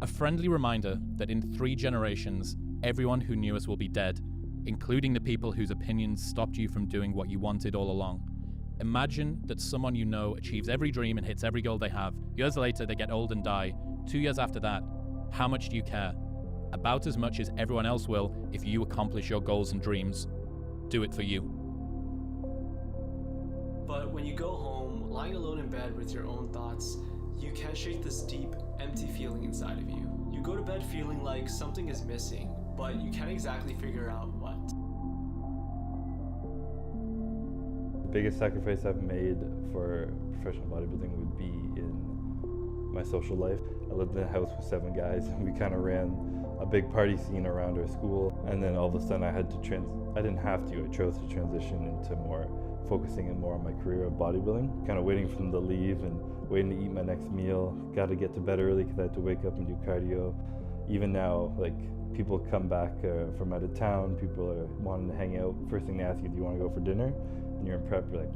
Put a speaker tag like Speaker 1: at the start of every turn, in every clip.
Speaker 1: A friendly reminder that in 3 generations, everyone who knew us will be dead, including the people whose opinions stopped you from doing what you wanted all along. Imagine that someone you know achieves every dream and hits every goal they have. Years later, they get old and die. 2 years after that, how much do you care? About as much as everyone else will if you accomplish your goals and dreams. Do it for you.
Speaker 2: But when you go home, lying alone in bed with your own thoughts, you can't shake this deep, empty feeling inside of you. You go to bed feeling like something is missing, but you can't exactly figure out what.
Speaker 3: The biggest sacrifice I've made for professional bodybuilding would be in my social life. I lived in a house with 7 guys, and we kind of ran a big party scene around our school. And then all of a sudden I didn't have to, I chose to transition into focusing more on my career of bodybuilding. Kind of waiting for them to leave and waiting to eat my next meal. Got to get to bed early because I had to wake up and do cardio. Even now, like, people come back from out of town, people are wanting to hang out. First thing they ask you, do you want to go for dinner? And you're in prep, you're like,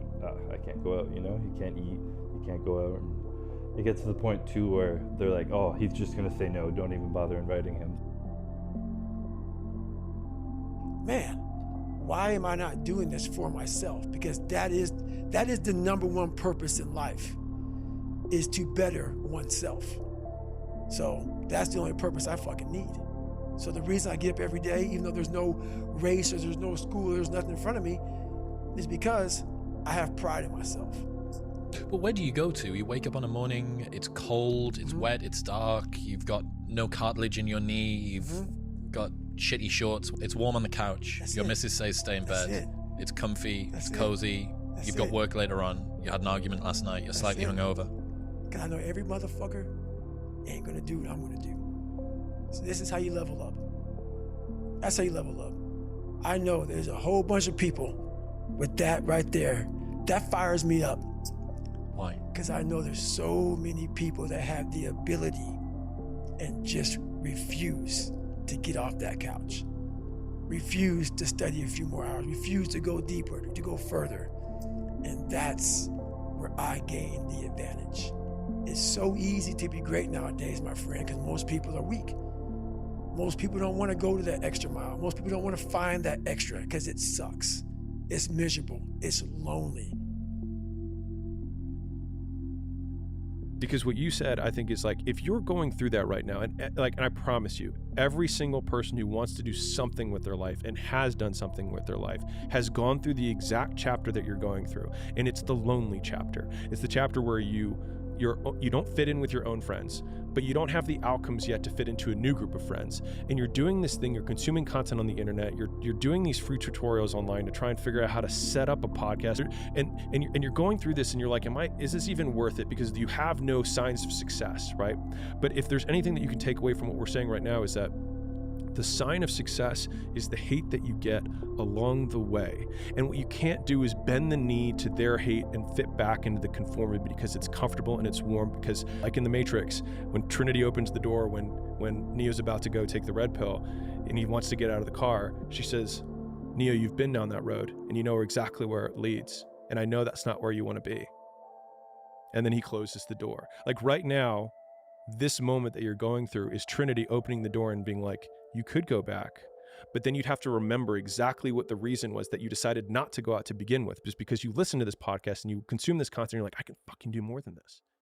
Speaker 3: I can't go out, you know? You can't eat, you can't go out. And it gets to the point too where they're like, oh, he's just gonna say no, don't even bother inviting him.
Speaker 4: Man, why am I not doing this for myself? Because that is the number one purpose in life, is to better oneself. So that's the only purpose I fucking need. So the reason I get up every day, even though there's no race or there's no school, there's nothing in front of me, is because I have pride in myself.
Speaker 1: But where do you go to? You wake up on a morning, it's cold, it's wet, it's dark, you've got no cartilage in your knee, you've got shitty shorts, it's warm on the couch, your missus says stay in bed, it's comfy, it's cozy, you've got work later on, you had an argument last night, you're slightly hungover.
Speaker 4: Because I know every motherfucker ain't gonna do what I'm gonna do. So this is how you level up. That's how you level up. I know there's a whole bunch of people with that right there. That fires me up.
Speaker 1: Why?
Speaker 4: Because I know there's so many people that have the ability and just refuse to get off that couch. Refuse to study a few more hours. Refuse to go deeper, to go further. And that's where I gain the advantage. It's so easy to be great nowadays, my friend, because most people are weak. Most people don't want to go to that extra mile. Most people don't want to find that extra because it sucks. It's miserable. It's lonely.
Speaker 5: Because what you said, I think, is like, if you're going through that right now, and I promise you, every single person who wants to do something with their life and has done something with their life has gone through the exact chapter that you're going through. And it's the lonely chapter. It's the chapter where you don't fit in with your own friends, but you don't have the outcomes yet to fit into a new group of friends. And you're doing this thing, you're consuming content on the internet, you're doing these free tutorials online to try and figure out how to set up a podcast. And you're going through this and you're like, is this even worth it? Because you have no signs of success, right? But if there's anything that you can take away from what we're saying right now, is that the sign of success is the hate that you get along the way. And what you can't do is bend the knee to their hate and fit back into the conformity because it's comfortable and it's warm. Because like in the Matrix, when Trinity opens the door, when Neo's about to go take the red pill and he wants to get out of the car, she says, Neo, you've been down that road and you know exactly where it leads. And I know that's not where you want to be. And then he closes the door. Like right now, this moment that you're going through is Trinity opening the door and being like, you could go back, but then you'd have to remember exactly what the reason was that you decided not to go out to begin with, just because you listen to this podcast and you consume this content, you're like, I can fucking do more than this.